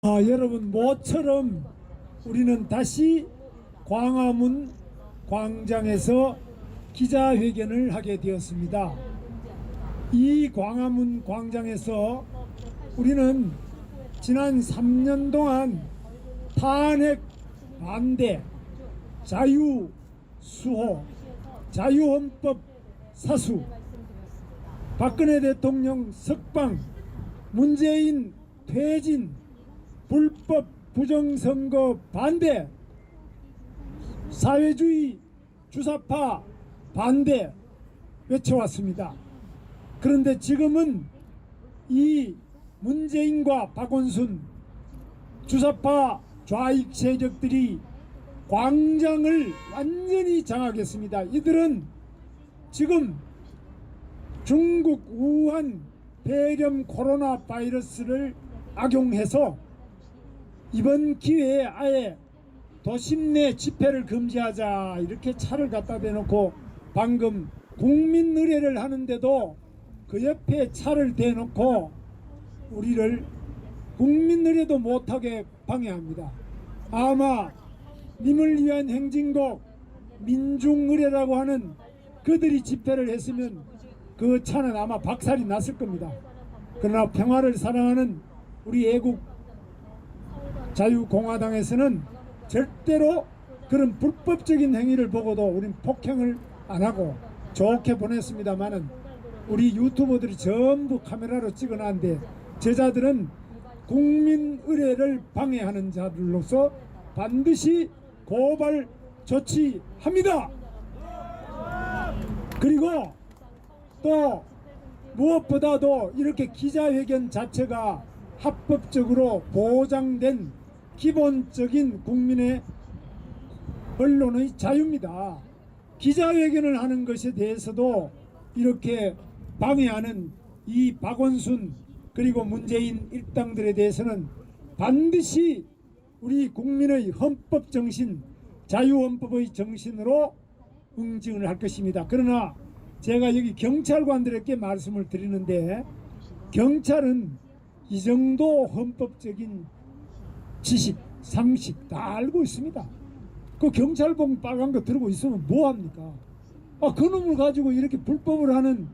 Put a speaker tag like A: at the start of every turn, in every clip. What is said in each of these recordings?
A: 여러분 모처럼 우리는 다시 광화문 광장에서 기자회견을 하게 되었습니다. 이 광화문 광장에서 우리는 지난 3년 동안 탄핵 반대, 자유수호, 자유헌법 사수, 박근혜 대통령 석방, 문재인 퇴진, 불법 부정선거 반대, 사회주의 주사파 반대 외쳐왔습니다. 그런데 지금은 이 문재인과 박원순 주사파 좌익 세력들이 광장을 완전히 장악했습니다. 이들은 지금 중국 우한 폐렴 코로나 바이러스를 악용해서 이번 기회에 아예 도심 내 집회를 금지하자 이렇게 차를 갖다 대놓고 방금 국민 의례를 하는데도 그 옆에 차를 대놓고 우리를 국민 의례도 못하게 방해합니다. 아마 님을 위한 행진곡 민중 의례라고 하는 그들이 집회를 했으면 그 차는 아마 박살이 났을 겁니다. 그러나 평화를 사랑하는 우리 애국 자유공화당에서는 절대로 그런 불법적인 행위를 보고도 우린 폭행을 안 하고 좋게 보냈습니다만은 우리 유튜버들이 전부 카메라로 찍어놨는데 제자들은 국민 의례를 방해하는 자들로서 반드시 고발 조치합니다. 그리고 또 무엇보다도 이렇게 기자회견 자체가 합법적으로 보장된 기본적인 국민의 언론의 자유입니다. 기자회견을 하는 것에 대해서도 이렇게 방해하는 이 박원순 그리고 문재인 일당들에 대해서는 반드시 우리 국민의 헌법 정신, 자유헌법의 정신으로 응징을 할 것입니다. 그러나 제가 여기 경찰관들에게 말씀을 드리는데 경찰은 이 정도 헌법적인 지식, 상식 다 알고 있습니다. 그 경찰봉 빨간 거 들고 있으면 뭐합니까? 그놈을 가지고 이렇게 불법을 하는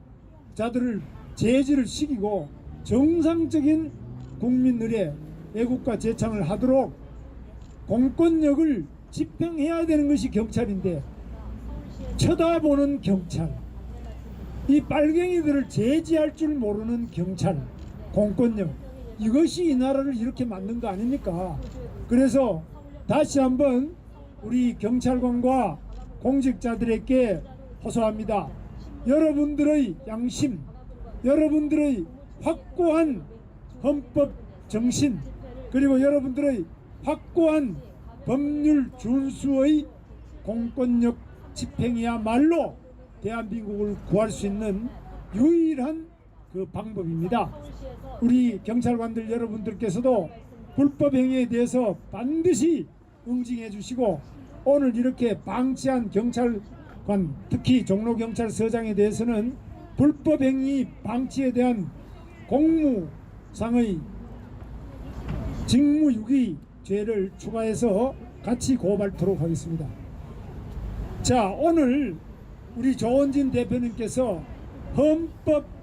A: 자들을 제지를 시키고 정상적인 국민 의례, 애국가 재창을 하도록 공권력을 집행해야 되는 것이 경찰인데 쳐다보는 경찰, 이 빨갱이들을 제지할 줄 모르는 경찰, 공권력, 이것이 이 나라를 이렇게 만든 거 아닙니까? 그래서 다시 한번 우리 경찰관과 공직자들에게 호소합니다. 여러분들의 양심, 여러분들의 확고한 헌법 정신, 그리고 여러분들의 확고한 법률 준수의 공권력 집행이야말로 대한민국을 구할 수 있는 유일한 그 방법입니다. 우리 경찰관들 여러분들께서도 불법 행위에 대해서 반드시 응징해 주시고 오늘 이렇게 방치한 경찰관, 특히 종로경찰서장에 대해서는 불법 행위 방치에 대한 공무상의 직무유기 죄를 추가해서 같이 고발토록 하겠습니다. 자, 오늘 우리 조원진 대표님께서 헌법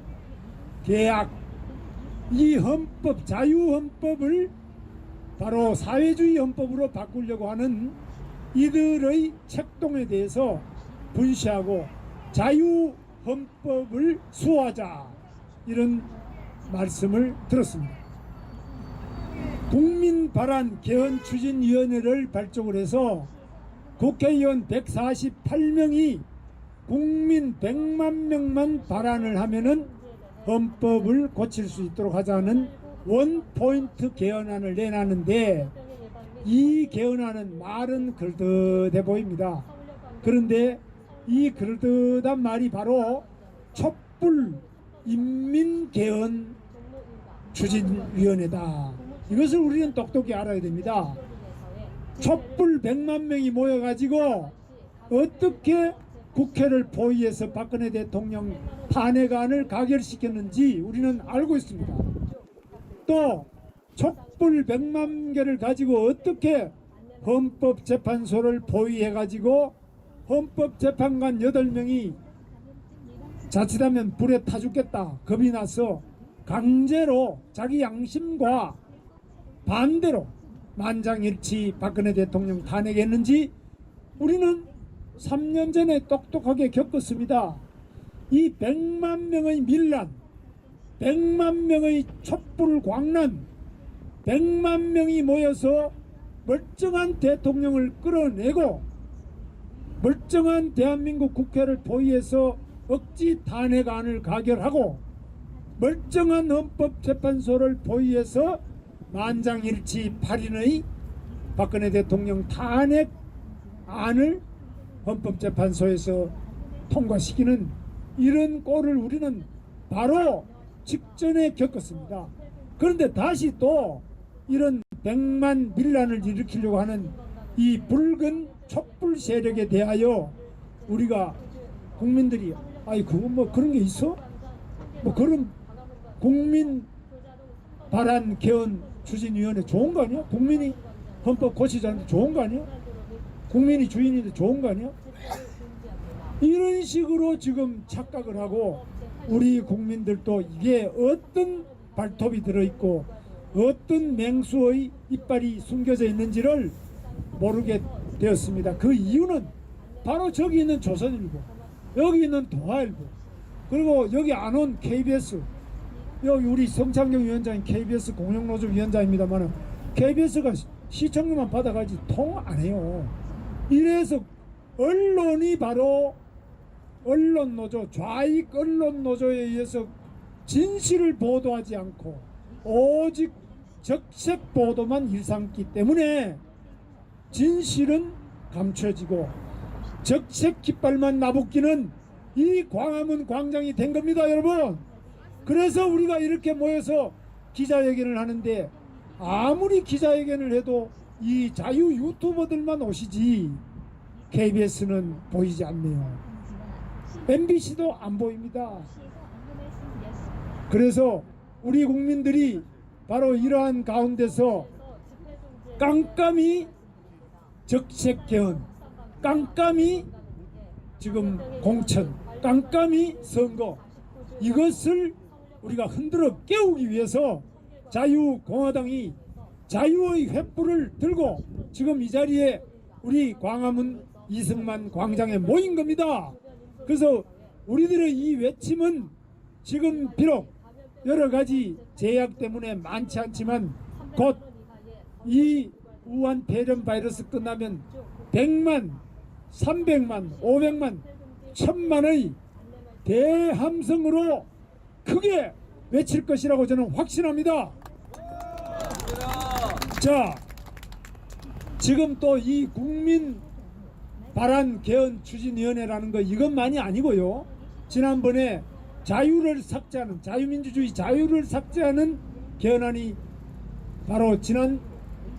A: 개혁, 이 헌법, 자유헌법을 바로 사회주의 헌법으로 바꾸려고 하는 이들의 책동에 대해서 분시하고 자유헌법을 수호하자 이런 말씀을 들었습니다. 국민발안 개헌추진위원회를 발족을 해서 국회의원 148명이 국민 100만 명만 발안을 하면은 헌법을 고칠 수 있도록 하자는 원포인트 개헌안을 내놨는데 이 개헌안은 말은 그럴듯해 보입니다. 그런데 이 그럴듯한 말이 바로 촛불 인민개헌 추진위원회다. 이것을 우리는 똑똑히 알아야 됩니다. 촛불 100만 명이 모여가지고 어떻게 국회를 포위해서 박근혜 대통령 탄핵안을 가결시켰는지 우리는 알고 있습니다. 또 촛불 100만 개를 가지고 어떻게 헌법재판소를 포위해가지고 헌법재판관 8명이 자칫하면 불에 타 죽겠다 겁이 나서 강제로 자기 양심과 반대로 만장일치 박근혜 대통령 탄핵했는지 우리는 3년 전에 똑똑하게 겪었습니다. 이 100만 명의 밀란, 100만 명의 촛불 광란, 100만 명이 모여서 멀쩡한 대통령을 끌어내고 멀쩡한 대한민국 국회를 포위해서 억지 탄핵안을 가결하고 멀쩡한 헌법재판소를 포위해서 만장일치 8인의 박근혜 대통령 탄핵안을 헌법재판소에서 통과시키는 이런 꼴을 우리는 바로 직전에 겪었습니다. 그런데 다시 또 이런 100만 밀란을 일으키려고 하는 이 붉은 촛불 세력에 대하여 우리가 국민들이 아이 그거 뭐 그런 게 있어? 뭐 그런 국민 발안 개헌 추진위원회 좋은 거 아니야? 국민이 헌법 고치자는데 좋은 거 아니야? 국민이 주인인데 좋은 거 아니야? 이런 식으로 지금 착각을 하고 우리 국민들도 이게 어떤 발톱이 들어있고 어떤 맹수의 이빨이 숨겨져 있는지를 모르게 되었습니다. 그 이유는 바로 저기 있는 조선일보, 여기 있는 동아일보, 그리고 여기 안 온 KBS, 여기 우리 성창경 위원장이 KBS 공영노조 위원장입니다만 KBS가 시청료만 받아가지 통 안 해요. 이래서 언론이 바로 언론노조, 좌익 언론노조에 의해서 진실을 보도하지 않고 오직 적색 보도만 일삼기 때문에 진실은 감춰지고 적색 깃발만 나붙기는 이 광화문 광장이 된 겁니다, 여러분. 그래서 우리가 이렇게 모여서 기자회견을 하는데 아무리 기자회견을 해도 이 자유 유튜버들만 오시지 KBS는 보이지 않네요. MBC도 안 보입니다. 그래서 우리 국민들이 바로 이러한 가운데서 깜깜이 적색 개헌, 깜깜이 지금 공천, 깜깜이 선거, 이것을 우리가 흔들어 깨우기 위해서 자유공화당이 자유의 횃불을 들고 지금 이 자리에 우리 광화문 이승만 광장에 모인 겁니다. 그래서 우리들의 이 외침은 지금 비록 여러 가지 제약 때문에 많지 않지만 곧 이 우한 폐렴 바이러스 끝나면 100만, 300만, 500만, 1000만의 대함성으로 크게 외칠 것이라고 저는 확신합니다. 자, 지금 또 이 국민 발안 개헌 추진위원회라는 거 이것만이 아니고요. 지난번에 자유를 삭제하는, 자유민주주의 자유를 삭제하는 개헌안이 바로 지난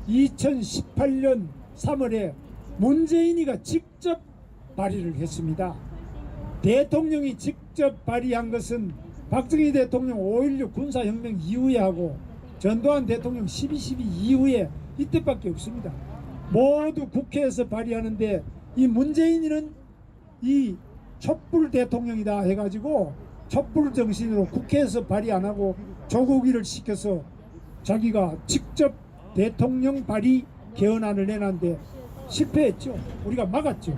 A: 2018년 3월에 문재인이가 직접 발의를 했습니다. 대통령이 직접 발의한 것은 박정희 대통령 5.16 군사혁명 이후에 하고 전두환 대통령 12.12 이후에 이때밖에 없습니다. 모두 국회에서 발의하는데 이 문재인이는 이 촛불 대통령이다 해가지고 촛불 정신으로 국회에서 발의 안 하고 조국이를 시켜서 자기가 직접 대통령 발의 개헌안을 내놨는데 실패했죠. 우리가 막았죠.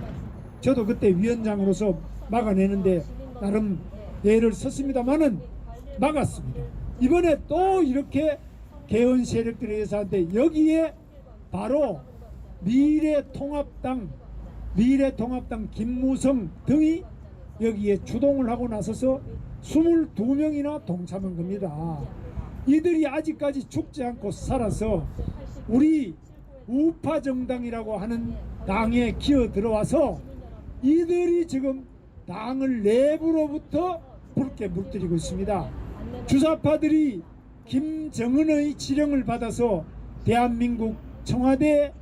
A: 저도 그때 위원장으로서 막아내는데 나름 예를 썼습니다만은 막았습니다. 이번에 또 이렇게 개헌 세력들에 의해서 하는데 여기에 바로 미래통합당 김무성 등이 여기에 주동을 하고 나서서 22명이나 동참한 겁니다. 이들이 아직까지 죽지 않고 살아서 우리 우파 정당이라고 하는 당에 기어 들어와서 이들이 지금 당을 내부로부터 붉게 물들이고 있습니다. 주사파들이 김정은의 지령을 받아서 대한민국 청와대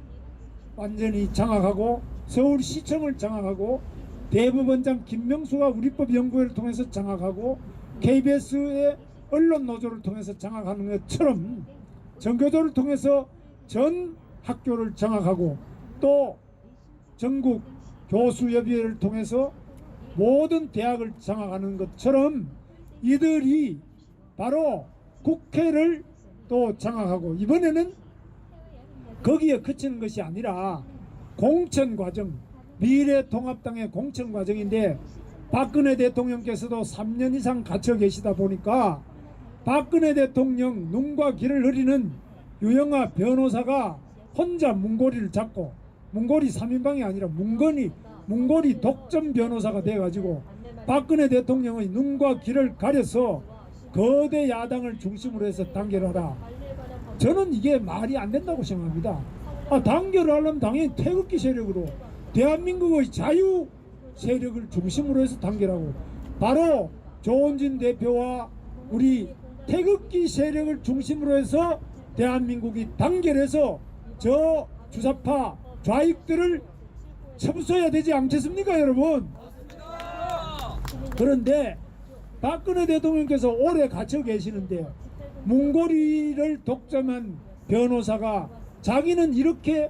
A: 완전히 장악하고 서울시청을 장악하고 대법원장 김명수가 우리법연구회를 통해서 장악하고 KBS의 언론노조를 통해서 장악하는 것처럼 전교조를 통해서 전 학교를 장악하고 또 전국 교수협의회를 통해서 모든 대학을 장악하는 것처럼 이들이 바로 국회를 또 장악하고, 이번에는 거기에 그치는 것이 아니라 공천과정, 미래통합당의 공천과정인데, 박근혜 대통령께서도 3년 이상 갇혀 계시다 보니까 박근혜 대통령 눈과 귀를 흐리는 유영아 변호사가 혼자 문고리를 잡고, 문고리 3인방이 아니라 문고리 독점 변호사가 돼가지고 박근혜 대통령의 눈과 귀를 가려서 거대 야당을 중심으로 해서 단결을 하라. 저는 이게 말이 안 된다고 생각합니다. 단결을 하려면 당연히 태극기 세력으로 대한민국의 자유 세력을 중심으로 해서 단결하고, 바로 조원진 대표와 우리 태극기 세력을 중심으로 해서 대한민국이 단결해서 저 주사파 좌익들을 쳐부숴야 되지 않겠습니까, 여러분? 그런데 박근혜 대통령께서 오래 갇혀 계시는데 문고리를 독점한 변호사가 자기는 이렇게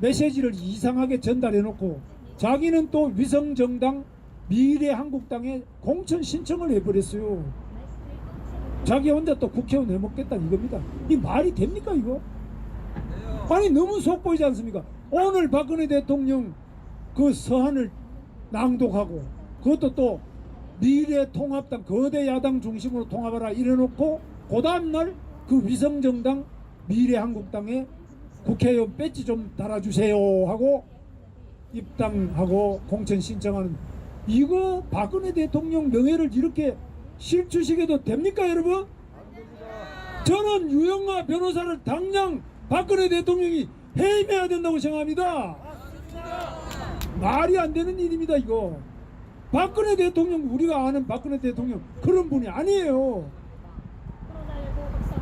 A: 메시지를 이상하게 전달해 놓고 자기는 또 위성정당 미래한국당에 공천 신청을 해버렸어요. 자기 혼자 또 국회의원 해먹겠다 이겁니다. 이 말이 됩니까 이거? 아니 너무 속보이지 않습니까? 오늘 박근혜 대통령 그 서한을 낭독하고 그것도 또 미래통합당 거대 야당 중심으로 통합하라 이래놓고 그 다음날 그 위성정당 미래한국당에 국회의원 배지 좀 달아주세요 하고 입당하고 공천 신청하는, 이거 박근혜 대통령 명예를 이렇게 실추시켜도 됩니까 여러분? 저는 유영아 변호사를 당장 박근혜 대통령이 해임해야 된다고 생각합니다. 말이 안 되는 일입니다 이거. 박근혜 대통령, 우리가 아는 박근혜 대통령 그런 분이 아니에요.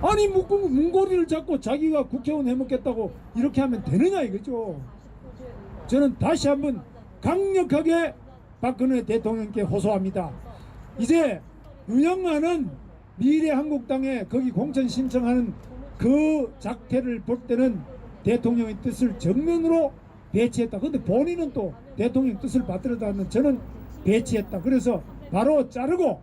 A: 아니 문고리를 잡고 자기가 국회의원 해먹겠다고 이렇게 하면 되느냐 이거죠. 저는 다시 한번 강력하게 박근혜 대통령께 호소합니다. 이제 유영아는 미래한국당에 거기 공천 신청하는 그 작태를 볼 때는 대통령의 뜻을 정면으로 배치했다. 근데 본인은 또 대통령 뜻을 받들어다 하는, 저는 배치했다. 그래서 바로 자르고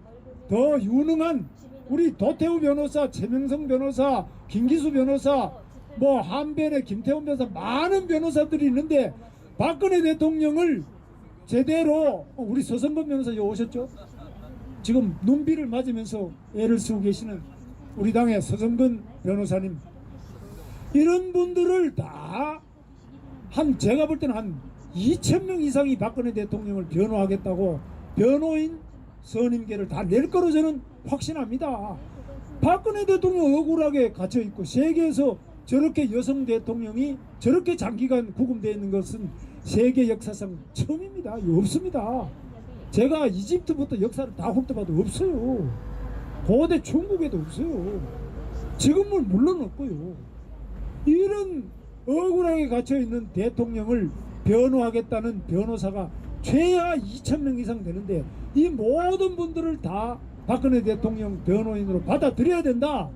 A: 더 유능한 우리 도태우 변호사, 최명성 변호사, 김기수 변호사, 뭐 한변의 김태훈 변호사, 많은 변호사들이 있는데 박근혜 대통령을 제대로, 우리 서성건 변호사 여기 오셨죠? 지금 눈비를 맞으면서 애를 쓰고 계시는 우리 당의 서성건 변호사님, 이런 분들을 다 제가 볼 때는 한 2,000명 이상이 박근혜 대통령을 변호하겠다고 변호인 선임계를 다 낼 거로 저는 확신합니다. 박근혜 대통령 억울하게 갇혀있고 세계에서 저렇게 여성 대통령이 저렇게 장기간 구금되어 있는 것은 세계 역사상 처음입니다. 없습니다. 제가 이집트부터 역사를 다 훑어봐도 없어요. 고대 중국에도 없어요. 지금은 물론 없고요. 이런 억울하게 갇혀있는 대통령을 변호하겠다는 변호사가 최하 2,000명 이상 되는데 이 모든 분들을 다 박근혜 대통령 변호인으로 받아들여야 된다.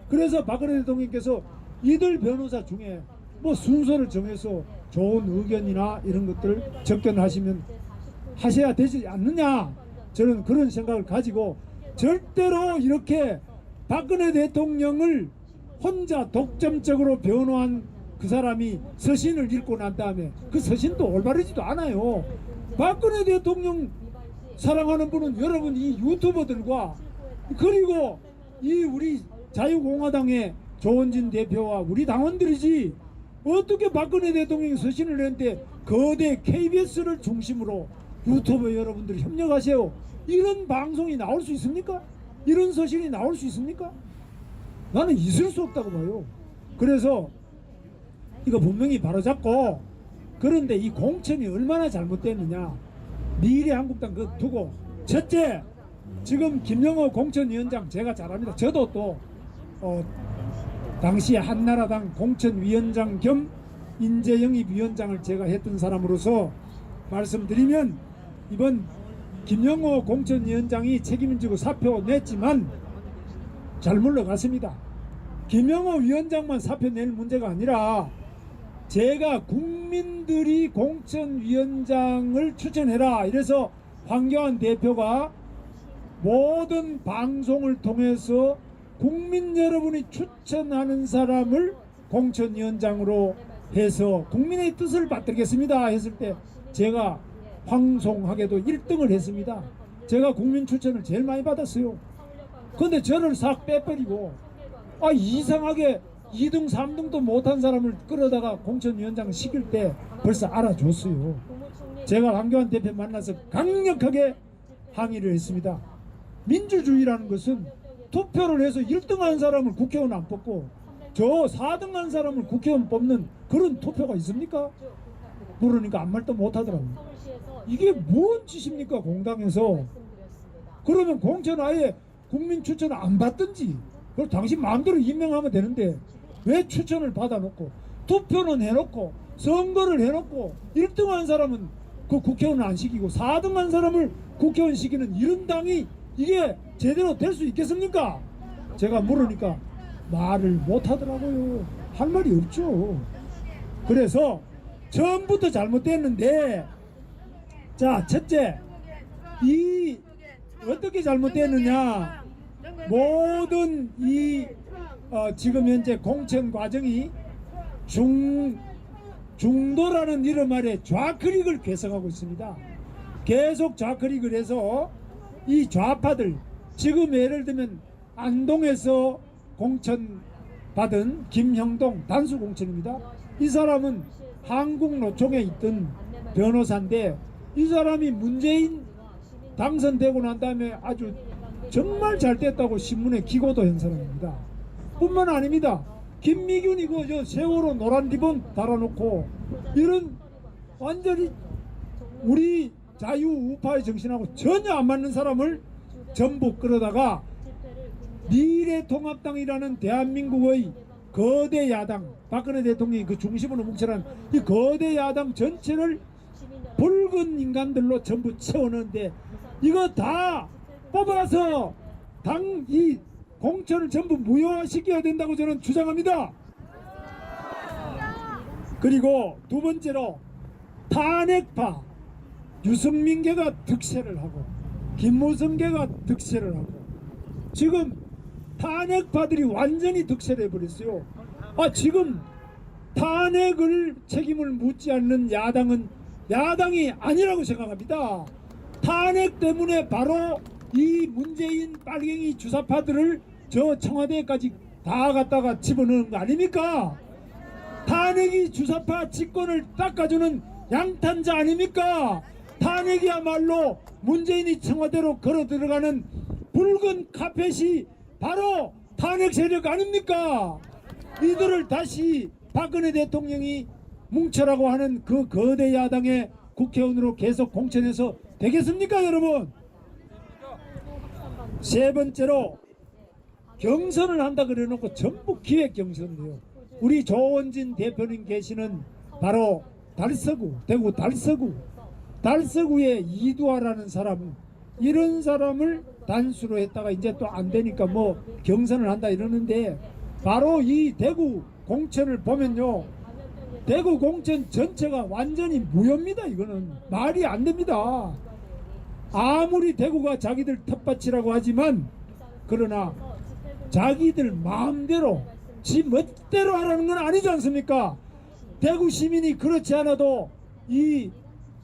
A: 그래서 박근혜 대통령께서 이들 변호사 중에 뭐 순서를 정해서 좋은 의견이나 이런 것들을 접견하시면 하셔야 되지 않느냐, 저는 그런 생각을 가지고, 절대로 이렇게 박근혜 대통령을 혼자 독점적으로 변호한 그 사람이 서신을 읽고 난 다음에 그 서신도 올바르지도 않아요. 박근혜 대통령 사랑하는 분은 여러분 이 유튜버들과 그리고 이 우리 자유공화당의 조원진 대표와 우리 당원들이지, 어떻게 박근혜 대통령이 서신을 냈는데 거대 KBS를 중심으로 유튜버 여러분들이 협력하세요. 이런 방송이 나올 수 있습니까? 이런 서신이 나올 수 있습니까? 나는 있을 수 없다고 봐요. 그래서 이거 분명히 바로잡고, 그런데 이 공천이 얼마나 잘못됐느냐, 미래한국당 그거 두고, 첫째, 지금 김영호 공천위원장 제가 잘 압니다. 저도 또 당시 한나라당 공천위원장 겸 인재영입위원장을 제가 했던 사람으로서 말씀드리면, 이번 김영호 공천위원장이 책임지고 사표 냈지만 잘 물러갔습니다. 김영호 위원장만 사표 낼 문제가 아니라 제가 국민들이 공천위원장을 추천해라 이래서 황교안 대표가 모든 방송을 통해서 국민 여러분이 추천하는 사람을 공천위원장으로 해서 국민의 뜻을 받들겠습니다 했을 때 제가 황송하게도 1등을 했습니다. 제가 국민 추천을 제일 많이 받았어요. 근데 저를 싹 빼버리고 이상하게 2등 3등도 못한 사람을 끌어다가 공천위원장을 시킬 때 벌써 알아줬어요. 제가 황교안 대표 만나서 강력하게 항의를 했습니다. 민주주의라는 것은 투표를 해서 1등 한 사람을 국회의원 안 뽑고 저 4등 한 사람을 국회의원 뽑는 그런 투표가 있습니까? 물으니까 아무 말도 못하더라고요. 이게 뭔 짓입니까 공당에서. 그러면 공천 아예 국민 추천을 안 받든지 그걸 당신 마음대로 임명하면 되는데 왜 추천을 받아놓고 투표는 해놓고 선거를 해놓고 1등 한 사람은 그 국회의원을 안 시키고 4등 한 사람을 국회의원 시키는 이런 당이 이게 제대로 될 수 있겠습니까? 제가 물으니까 말을 못하더라고요. 할 말이 없죠. 그래서 처음부터 잘못됐는데 자 첫째 이 어떻게 잘못됐느냐 모든 이 지금 현재 공천 과정이 중도라는 이름 아래 좌클릭을 괴성하고 있습니다. 계속 좌클릭을 해서 이 좌파들 지금 예를 들면 안동에서 공천 받은 김형동 단수 공천입니다. 이 사람은 한국노총에 있던 변호사인데 이 사람이 문재인 당선되고 난 다음에 아주 정말 잘 됐다고 신문에 기고도 한 사람입니다. 뿐만 아닙니다. 김미균 이거 저 세월호 노란 리본 달아놓고 이런 완전히 우리 자유우파의 정신하고 전혀 안 맞는 사람을 전부 끌어다가 미래통합당이라는 대한민국의 거대 야당 박근혜 대통령이 그 중심으로 뭉쳐난 이 거대 야당 전체를 붉은 인간들로 전부 채워넣는데 이거 다 뽑아서 당 이 공천을 전부 무효화시켜야 된다고 저는 주장합니다. 그리고 두 번째로 탄핵파 유승민계가 득세를 하고 김무성계가 득세를 하고 지금 탄핵파들이 완전히 득세를 해버렸어요. 지금 탄핵을 책임을 묻지 않는 야당은 야당이 아니라고 생각합니다. 탄핵 때문에 바로 이 문재인 빨갱이 주사파들을 저 청와대까지 다 갖다가 집어넣은 거 아닙니까? 탄핵이 주사파 집권을 닦아주는 양탄자 아닙니까? 탄핵이야말로 문재인이 청와대로 걸어 들어가는 붉은 카펫이 바로 탄핵 세력 아닙니까? 이들을 다시 박근혜 대통령이 뭉쳐라고 하는 그 거대 야당의 국회의원으로 계속 공천해서 되겠습니까 여러분? 세 번째로 경선을 한다 그래놓고 전부 기획 경선을 해요. 우리 조원진 대표님 계시는 바로 달서구 대구 달서구의 이두아라는 사람은 이런 사람을 단수로 했다가 이제 또 안 되니까 뭐 경선을 한다 이러는데 바로 이 대구 공천을 보면요 대구 공천 전체가 완전히 무효입니다. 이거는 말이 안 됩니다. 아무리 대구가 자기들 텃밭이라고 하지만 그러나 자기들 마음대로 지 멋대로 하라는 건 아니지 않습니까? 대구 시민이 그렇지 않아도 이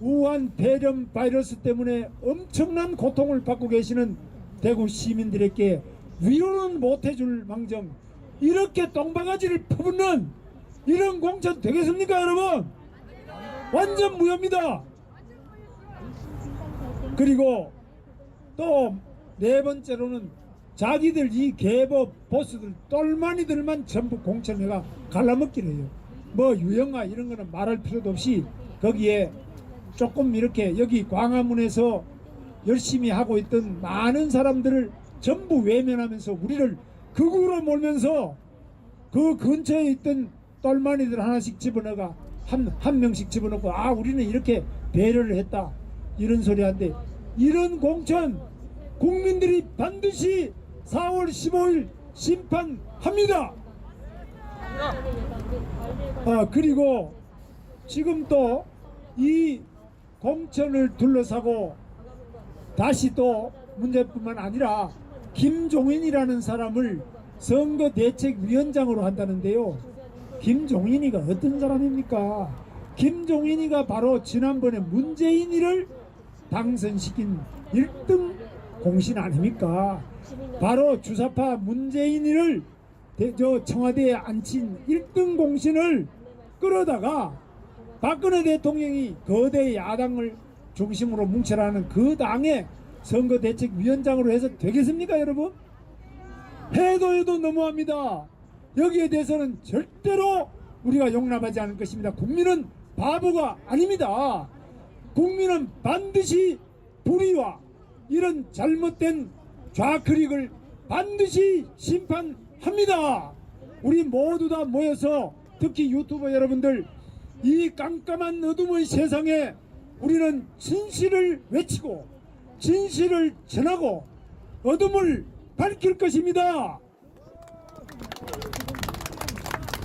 A: 우한 폐렴 바이러스 때문에 엄청난 고통을 받고 계시는 대구 시민들에게 위로는 못해줄 망정 이렇게 똥바가지를 퍼붓는 이런 공천 되겠습니까 여러분? 완전 무효입니다. 그리고 또 네 번째로는 자기들 이 개법 보스들 똘마니들만 전부 공천해가 갈라먹기를 해요. 뭐 유영아 이런 거는 말할 필요도 없이 거기에 조금 이렇게 여기 광화문에서 열심히 하고 있던 많은 사람들을 전부 외면하면서 우리를 극우로 몰면서 그 근처에 있던 똘마니들 하나씩 집어넣어가 한 명씩 집어넣고 우리는 이렇게 배려를 했다 이런 소리 한데 이런 공천 국민들이 반드시 4월 15일 심판합니다. 그리고 지금 또 이 공천을 둘러싸고 다시 또 문제뿐만 아니라 김종인이라는 사람을 선거대책위원장으로 한다는데요. 김종인이가 어떤 사람입니까? 김종인이가 바로 지난번에 문재인이를 당선시킨 1등 공신 아닙니까? 바로 주사파 문재인이를 청와대에 앉힌 1등 공신을 끌어다가 박근혜 대통령이 거대 야당을 중심으로 뭉쳐라는 그 당의 선거대책위원장으로 해서 되겠습니까, 여러분? 해도 너무합니다. 여기에 대해서는 절대로 우리가 용납하지 않을 것입니다. 국민은 바보가 아닙니다. 국민은 반드시 불의와 이런 잘못된 좌클릭을 반드시 심판합니다. 우리 모두 다 모여서 특히 유튜버 여러분들, 이 깜깜한 어둠의 세상에 우리는 진실을 외치고 진실을 전하고 어둠을 밝힐 것입니다.